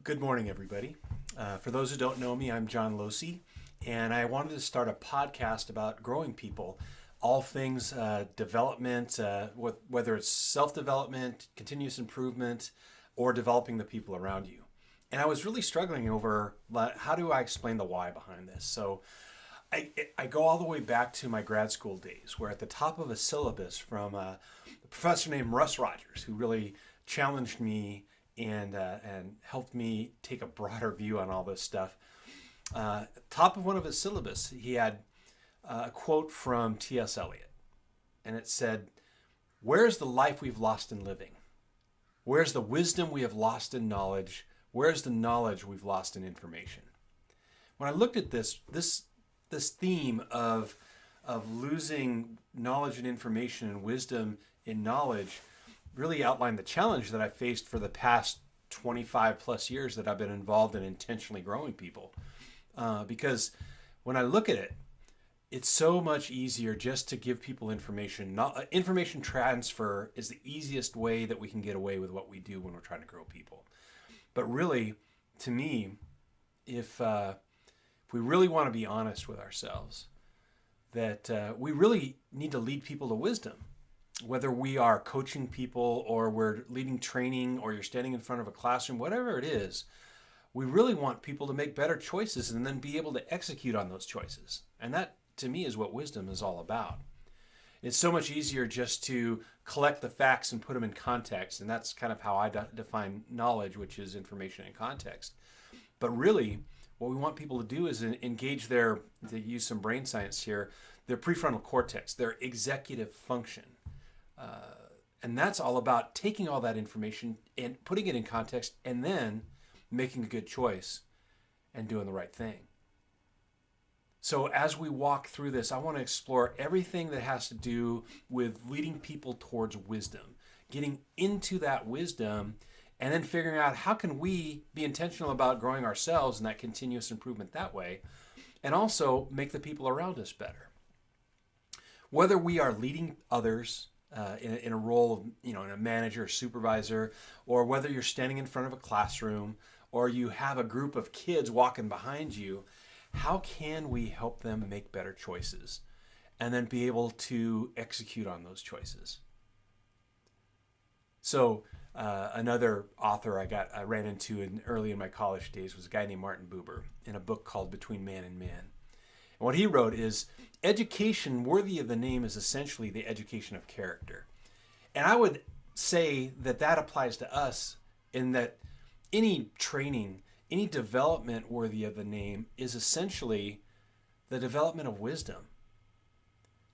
Good morning, everybody. For those who don't know me, I'm John Losey, and I wanted to start a podcast about growing people, all things development, whether it's self-development, continuous improvement, or developing the people around you. And I was really struggling over how do I explain the why behind this. So I go all the way back to my grad school days, where at the top of a syllabus from a professor named Russ Rogers, who really challenged me and helped me take a broader view on all this stuff. Top of one of his syllabus, he had a quote from T.S. Eliot, and it said, "Where's the life we've lost in living? Where's the wisdom we have lost in knowledge? Where's the knowledge we've lost in information?" When I looked at this theme of losing knowledge and information and wisdom in knowledge, really outlined the challenge that I faced for the past 25 plus years that I've been involved in intentionally growing people. Because when I look at it, it's so much easier just to give people information. Information transfer is the easiest way that we can get away with what we do when we're trying to grow people. But really, to me, if we really want to be honest with ourselves, that we really need to lead people to wisdom. Whether we are coaching people or we're leading training or you're standing in front of a classroom, whatever it is, we really want people to make better choices and then be able to execute on those choices. And that, to me, is what wisdom is all about. It's so much easier just to collect the facts and put them in context. And that's kind of how I define knowledge, which is information in context. But really, what we want people to do is engage to use some brain science here, their prefrontal cortex, their executive function. And that's all about taking all that information and putting it in context and then making a good choice and doing the right thing. So as we walk through this, I want to explore everything that has to do with leading people towards wisdom, getting into that wisdom, and then figuring out how can we be intentional about growing ourselves and that continuous improvement that way, and also make the people around us better. Whether we are leading others in a role of, in a manager or supervisor, or whether you're standing in front of a classroom, or you have a group of kids walking behind you, how can we help them make better choices and then be able to execute on those choices? So another author I ran into early in my college days was a guy named Martin Buber in a book called Between Man and Man. And what he wrote is, education worthy of the name is essentially the education of character. And I would say that applies to us in that any training, any development worthy of the name is essentially the development of wisdom,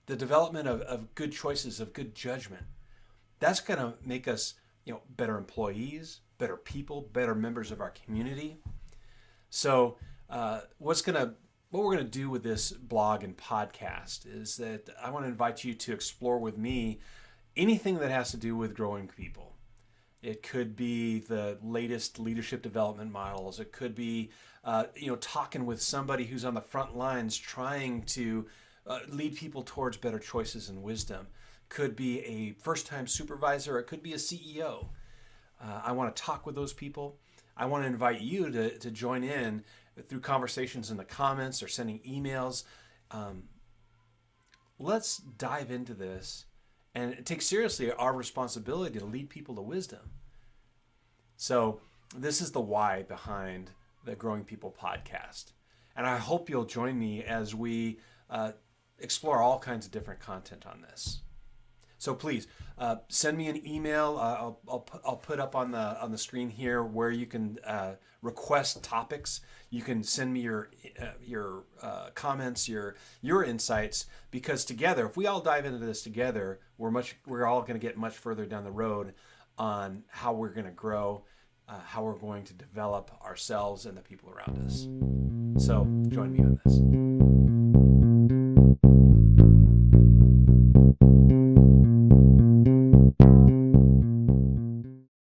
the development of good choices, of good judgment. That's going to make us, better employees, better people, better members of our community. So what we're going to do with this blog and podcast is that I want to invite you to explore with me anything that has to do with growing people. It could be the latest leadership development models. It could be, talking with somebody who's on the front lines trying to lead people towards better choices and wisdom. Could be a first-time supervisor. It could be a CEO. I want to talk with those people. I want to invite you to join in through conversations in the comments or sending emails. Let's dive into this and take seriously our responsibility to lead people to wisdom. So this is the why behind the Growing People podcast. And I hope you'll join me as we explore all kinds of different content on this. So please send me an email. I'll put up on the screen here where you can request topics. You can send me your comments, your insights, because together, if we all dive into this together, we're all going to get much further down the road on how we're going to grow, how we're going to develop ourselves and the people around us. So join me on this.